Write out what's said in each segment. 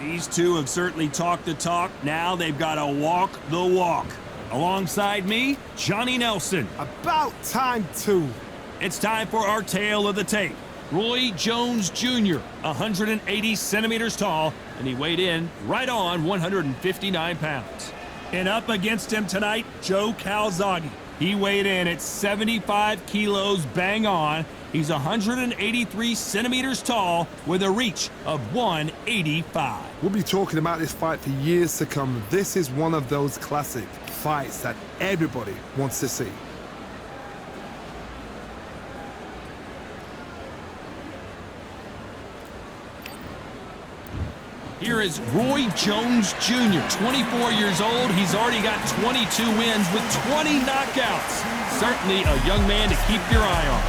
These two have certainly talked the talk. Now they've got to walk the walk. Alongside me, Johnny Nelson. About time, too. It's time for our tale of the tape. Roy Jones Jr., 180 centimeters tall, and he weighed in right on 159 pounds. And up against him tonight, Joe Calzaghe. He weighed in at 75 kilos bang on. He's 183 centimeters tall with a reach of 185. We'll be talking about this fight for years to come. This is one of those classic fights that everybody wants to see. Here is Roy Jones Jr., 24 years old. He's already got 22 wins with 20 knockouts. Certainly a young man to keep your eye on.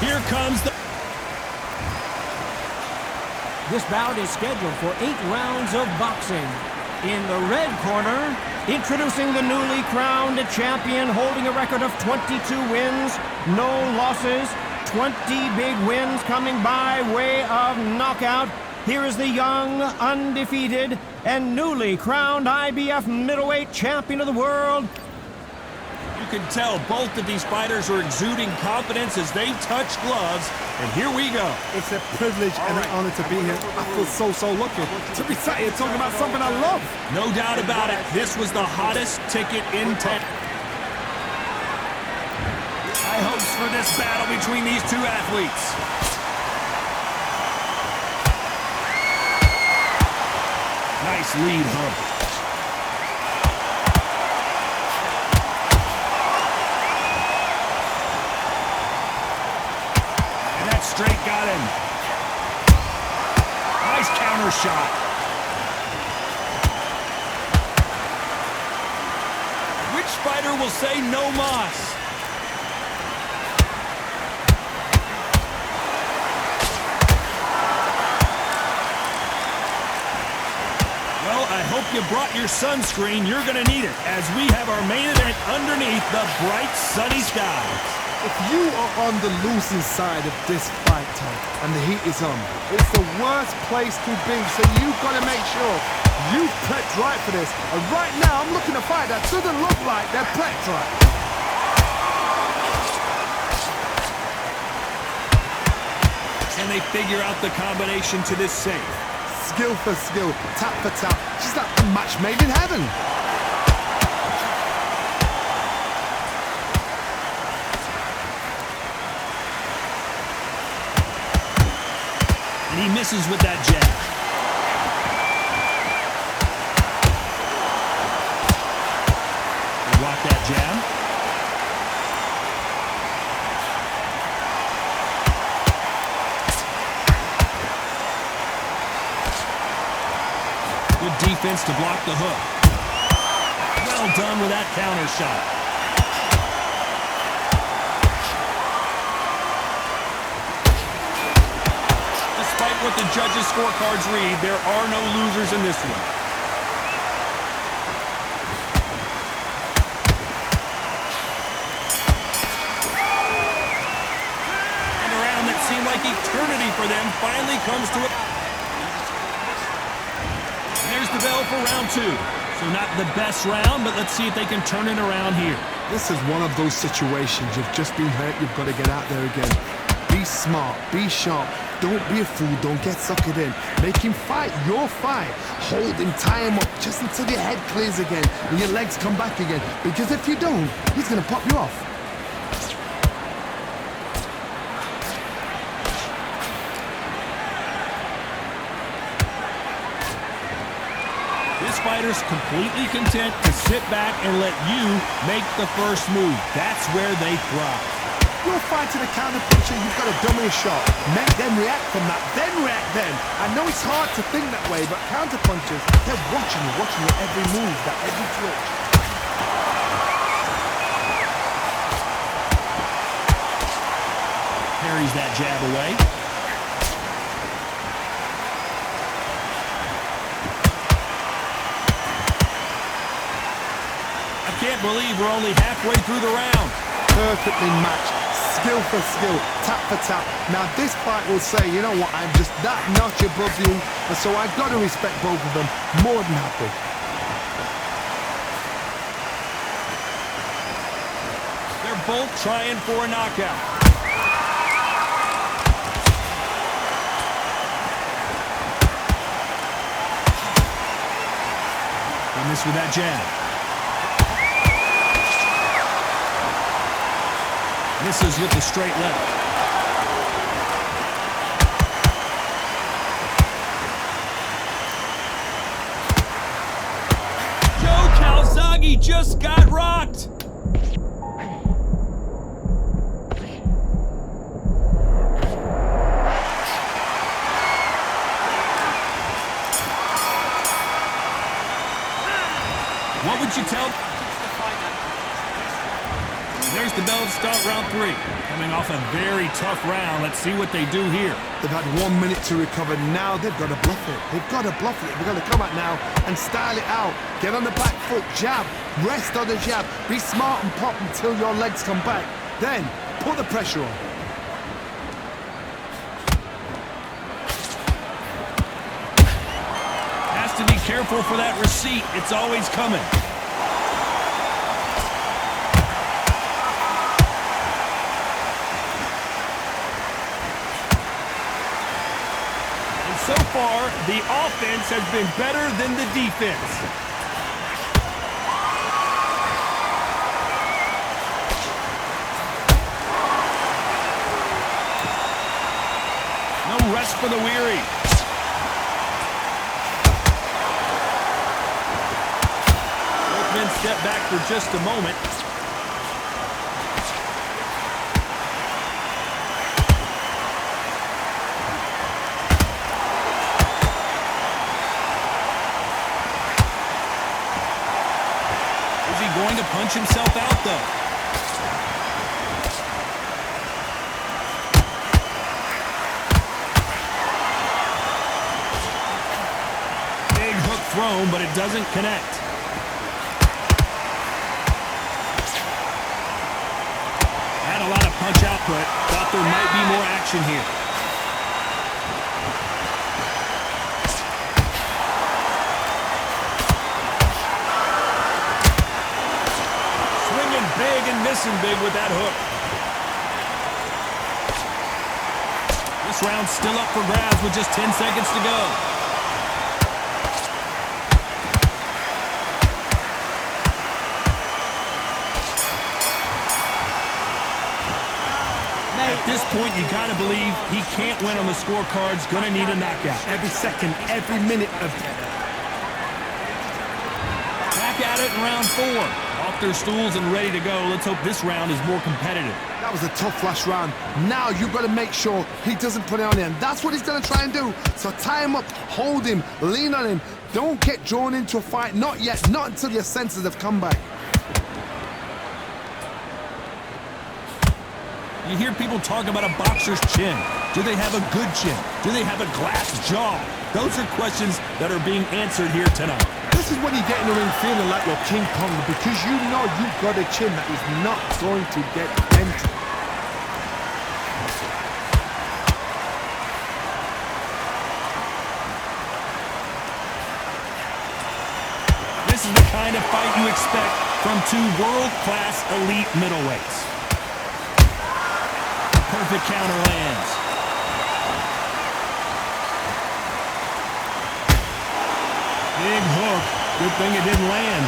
Here comes the... This bout is scheduled for 8 rounds of boxing. In the red corner, introducing the newly crowned champion, holding a record of 22 wins, no losses, 20 big wins coming by way of knockout. Here is the young, undefeated, and newly crowned IBF middleweight champion of the world. You can tell both of these fighters are exuding confidence as they touch gloves, and here we go. It's a privilege and an honor to be here. I feel so lucky to be sat here talking about something I love. No doubt about it, this was the hottest ticket in town. High hopes for this battle between these two athletes. Nice lead, huh? Straight got him. Nice counter shot. Which fighter will say no mas? Well, I hope you brought your sunscreen. You're going to need it as we have our main event underneath the bright sunny skies. If you are on the losing side of this fight, Tom, and the heat is on, it's the worst place to be, so you've got to make sure you've prepped right for this. And right now, I'm looking at a fight that doesn't look like they're prepped right. Can they figure out the combination to this safe? Skill for skill, tap for tap. She's like a match made in heaven. And he misses with that jab. Block that jab. Good defense to block the hook. Well done with that counter shot. What the judges' scorecards read, there are no losers in this one. And a round that seemed like eternity for them finally comes to it. There's the bell for round 2. So not the best round, but let's see if they can turn it around here. This is one of those situations. You've just been hurt, you've got to get out there again. Be smart, be sharp. Don't be a fool, don't get suckered in. Make him fight your fight. Hold him, tie him up just until your head clears again and your legs come back again. Because if you don't, he's gonna pop you off. This fighter's completely content to sit back and let you make the first move. That's where they thrive. You're fighting a counter puncher, you've got to dummy a shot. Make them react from that, then react then. I know it's hard to think that way, but counter punchers, they're watching your every move, that every twitch. Parries that jab away. I can't can't believe we're only halfway through the round. Perfectly matched, skill for skill, tap for tap. Now this fight will say, you know what, I'm just that notch above you, and so I've got to respect both of them. More than happy. They're both trying for a knockout. And this with that jab. Misses with the straight left. Joe Calzaghe just got rocked. What would you tell? There's the bell to start round 3. Coming off a very tough round. Let's see what they do here. They've had 1 minute to recover. Now they've got to bluff it. They've got to bluff it. They've got to come out now and style it out. Get on the back foot, jab, rest on the jab. Be smart and pop until your legs come back. Then put the pressure on. Has to be careful for that receipt. It's always coming. So far, the offense has been better than the defense. No rest for the weary. Both men step back for just a moment. Going to punch himself out, though. Big hook thrown, but it doesn't connect. Had a lot of punch output. Thought there might be more action here. Big and missing big with that hook. This round's still up for grabs with just 10 seconds to go. At this point, you gotta believe he can't win on the scorecards. Gonna need a knockout. Every second, every minute of... Back at it in round 4. Off their stools and ready to go. Let's hope this round is more competitive. That was a tough last round. Now you've got to make sure he doesn't put it on him. That's what he's going to try and do. So tie him up, hold him, lean on him. Don't get drawn into a fight. Not yet. Not until your senses have come back. You hear people talk about a boxer's chin. Do they have a good chin? Do they have a glass jaw? Those are questions that are being answered here tonight. This is when you get in the ring feeling like you're King Kong, because you know you've got a chin that is not going to get empty. This is the kind of fight you expect from 2 world-class elite middleweights. Perfect counter lands. Big hook. Good thing it didn't land.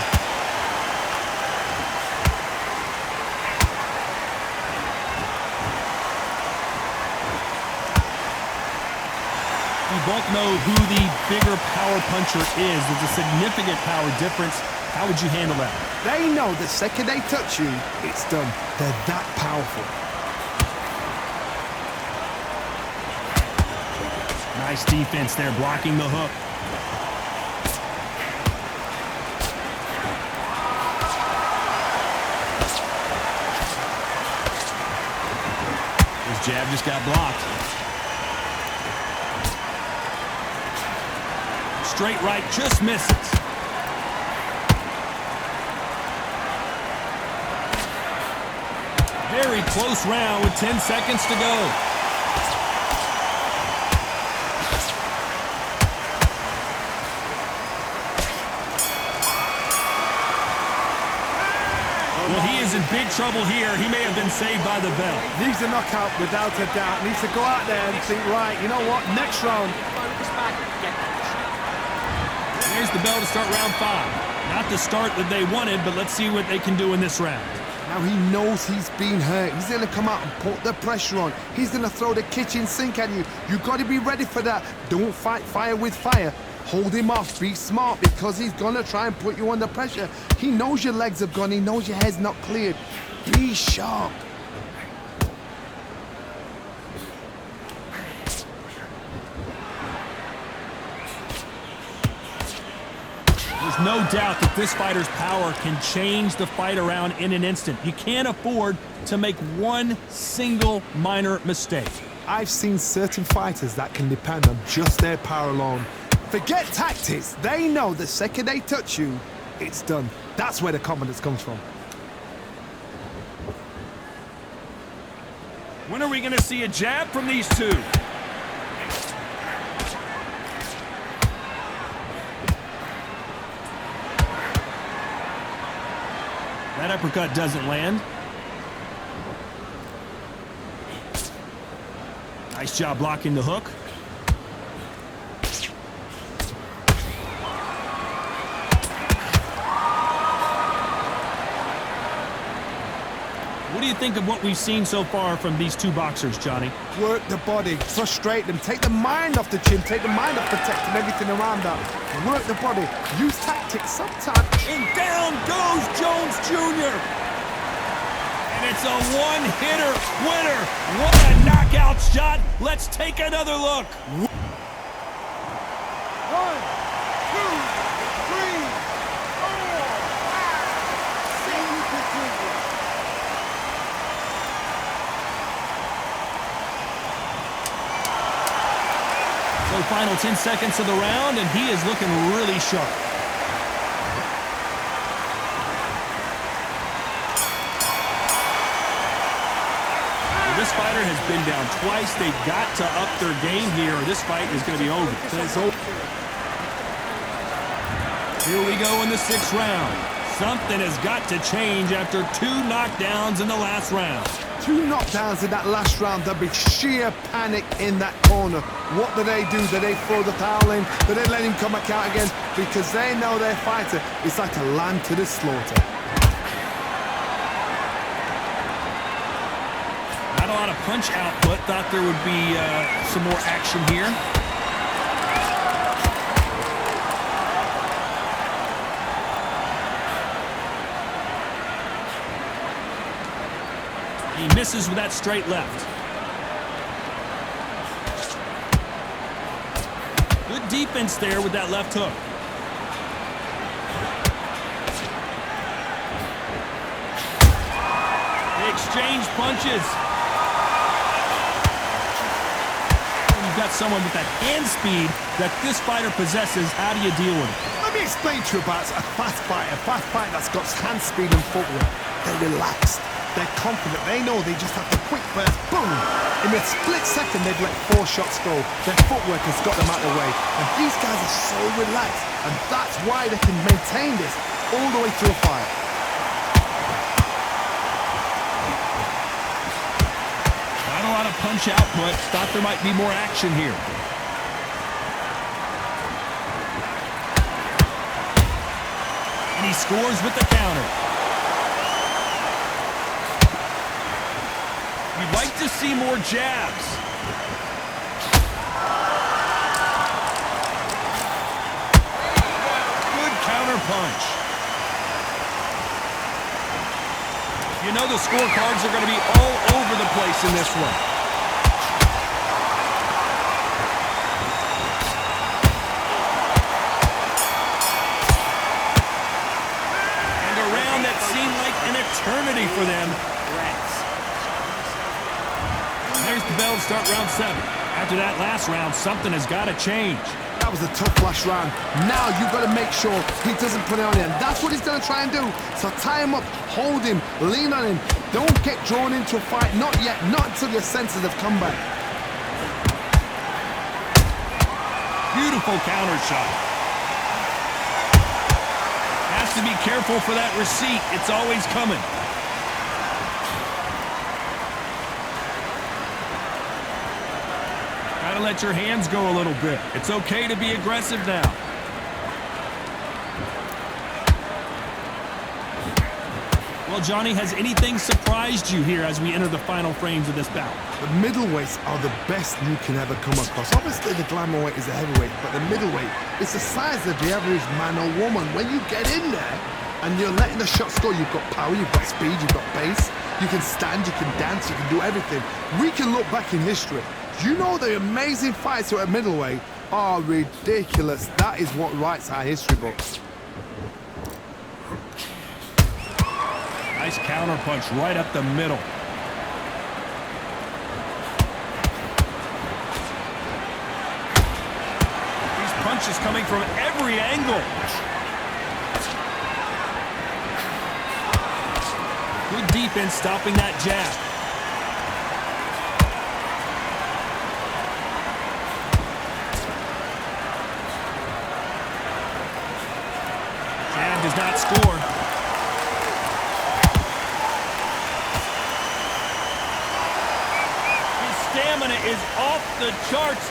We both know who the bigger power puncher is. There's a significant power difference. How would you handle that? They know the second they touch you, it's done. They're that powerful. Nice defense there, blocking the hook. His jab just got blocked. Straight right just misses. Very close round with 10 seconds to go. Well, he is in big trouble here. He may have been saved by the bell. Needs a knockout without a doubt. Needs to go out there and think, right, you know what, next round. There's the bell to start round 5. Not the start that they wanted, but let's see what they can do in this round. Now he knows he's been hurt. He's going to come out and put the pressure on. He's going to throw the kitchen sink at you. You've got to be ready for that. Don't fight fire with fire. Hold him off. Be smart because he's going to try and put you under pressure. He knows your legs have gone. He knows your head's not cleared. Be sharp. There's no doubt that this fighter's power can change the fight around in an instant. You can't afford to make one single minor mistake. I've seen certain fighters that can depend on just their power alone. Forget tactics. They know the second they touch you, it's done. That's where the confidence comes from. When are we going to see a jab from these two? That uppercut doesn't land. Nice job blocking the hook. What do you think of what we've seen so far from these two boxers, Johnny? Work the body, frustrate them, take the mind off the chin, take the mind off protecting everything around that. Work the body, use tactics sometimes. And down goes Jones Jr. And it's a one-hitter winner. What a knockout shot. Let's take another look. 1, 2, 3, 4, 5. So final 10 seconds of the round, and he is looking really sharp. Well, this fighter has been down twice. They've got to up their game here, or this fight is going to be over. Here we go in the 6th round. Something has got to change after 2 knockdowns in the last round. 2 knockdowns in that last round. There'll be sheer panic in that corner. What do? Do they throw the towel in? Do they let him come back out again? Because they know their fighter is like a lamb to the slaughter. Not a lot of punch output. Thought there would be some more action here. He misses with that straight left. Good defense there with that left hook. They exchange punches. You've got someone with that hand speed that this fighter possesses. How do you deal with it? Let me explain to you about a fast fighter that's got hand speed and footwork. They're relaxed. They're confident. They know they just have to quick burst. Boom! In a split second, they've let 4 shots go. Their footwork has got them out of the way. And these guys are so relaxed. And that's why they can maintain this all the way through a fight. Not a lot of punch output. Thought there might be more action here. And he scores with the counter. You'd like to see more jabs. Good counter punch. You know the scorecards are going to be all over the place in this one. And a round that seemed like an eternity for them. There's the bell to start round 7. After that last round, something has got to change. That was a tough last round. Now you've got to make sure he doesn't put it on you. And that's what he's going to try and do. So tie him up, hold him, lean on him, Don't get drawn into a fight, not yet, not until your senses have come back. Beautiful counter shot. Has to be careful for that receipt. It's always coming. Gotta let your hands go a little bit. It's okay to be aggressive now. Well, Johnny, has anything surprised you here as we enter the final frames of this bout? The middleweights are the best you can ever come across. Obviously, the glamour weight is the heavyweight, but the middleweight is the size of the average man or woman. When you get in there and you're letting the shots go, you've got power, you've got speed, you've got pace. You can stand, you can dance, you can do everything. We can look back in history. You know the amazing fights who are at middleweight are ridiculous. That is what writes our history books. Nice counter punch right up the middle. These punches coming from every angle. Good defense stopping that jab. Jab does not score. Stamina is off the charts.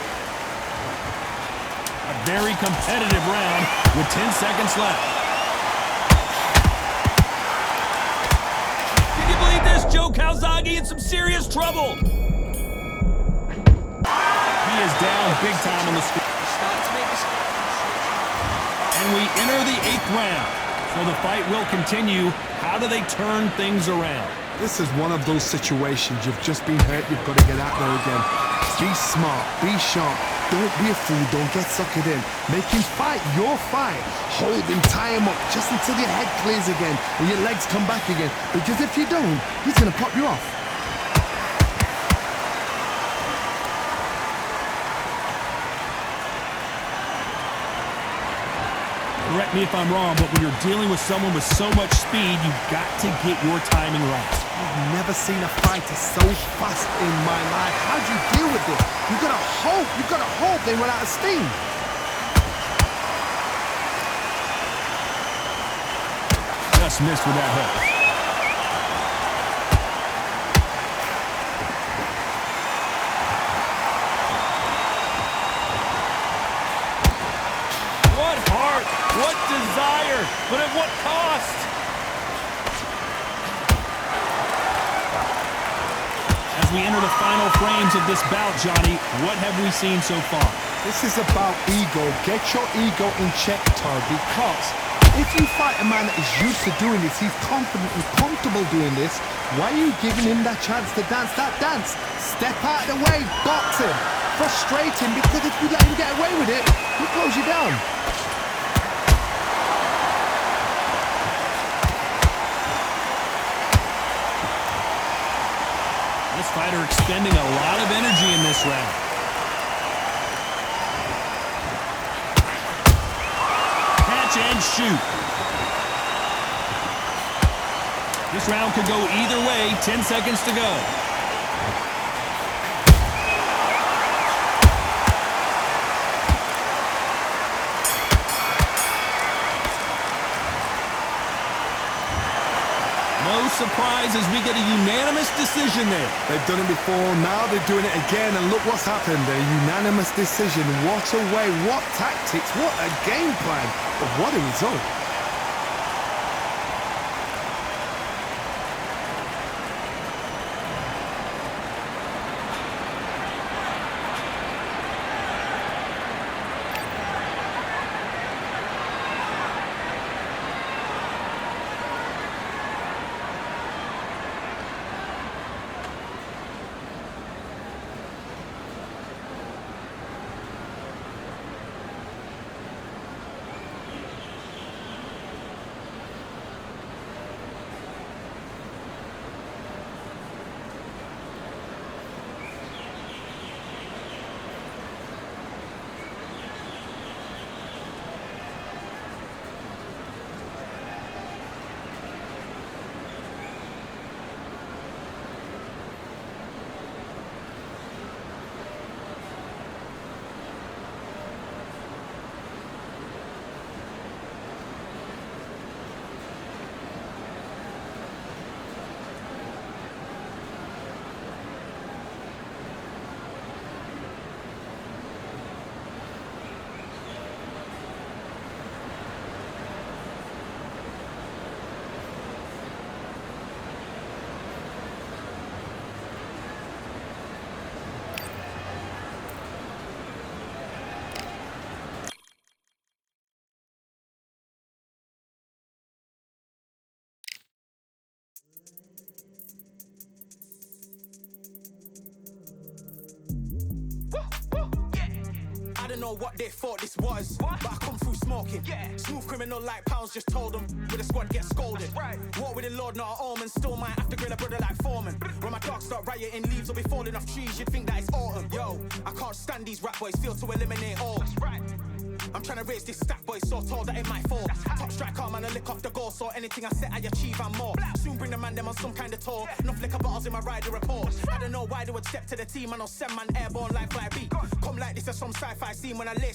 A very competitive round with 10 seconds left. Can you believe this? Joe Calzaghe in some serious trouble. He is down big time on the score. And we enter the 8th round. So the fight will continue. How do they turn things around? This is one of those situations. You've just been hurt, you've got to get out there again. Be smart, be sharp, don't be a fool, don't get suckered in. Make him fight your fight. Hold him, tie him up, just until your head clears again and your legs come back again. Because if you don't, he's going to pop you off. Correct me if I'm wrong, but when you're dealing with someone with so much speed, you've got to get your timing right. I've never seen a fighter so fast in my life. How do you deal with this? You've got to hope they run out of steam. Just missed with that hook. What desire, but at what cost? As we enter the final frames of this bout, Johnny, what have we seen so far? This is about ego. Get your ego in check, Todd, because if you fight a man that is used to doing this, he's confident and comfortable doing this, why are you giving him that chance to dance that dance? Step out of the way, box him, frustrate him, because if you let him get away with it, he'll close you down. This fighter expending a lot of energy in this round. Catch and shoot. This round could go either way. 10 seconds to go. No surprise as we get a unanimous decision there. They've done it before, now they're doing it again, and look what's happened. A unanimous decision. What a way, what tactics, what a game plan, but what a result. don't know what they thought this was, but I come through smoking. Smooth criminal like Pounds just told them, with the squad get scolded. War with the Lord, not an omen, still might have to grill a brother like Foreman. When my dogs start rioting, leaves will be falling off trees, you'd think that it's autumn. Yo, I can't stand these rap boys, feel to eliminate all. I'm trying to raise this stack, boy, so tall that it might fall. Top striker, man, I lick off the goal, so anything I set, I achieve and more. Soon bring the man them on some kind of tour. Enough liquor bottles in my rider report. I don't know why they would step to the team, and I'll send man airborne like 5B. Come like this as some sci-fi scene when I lace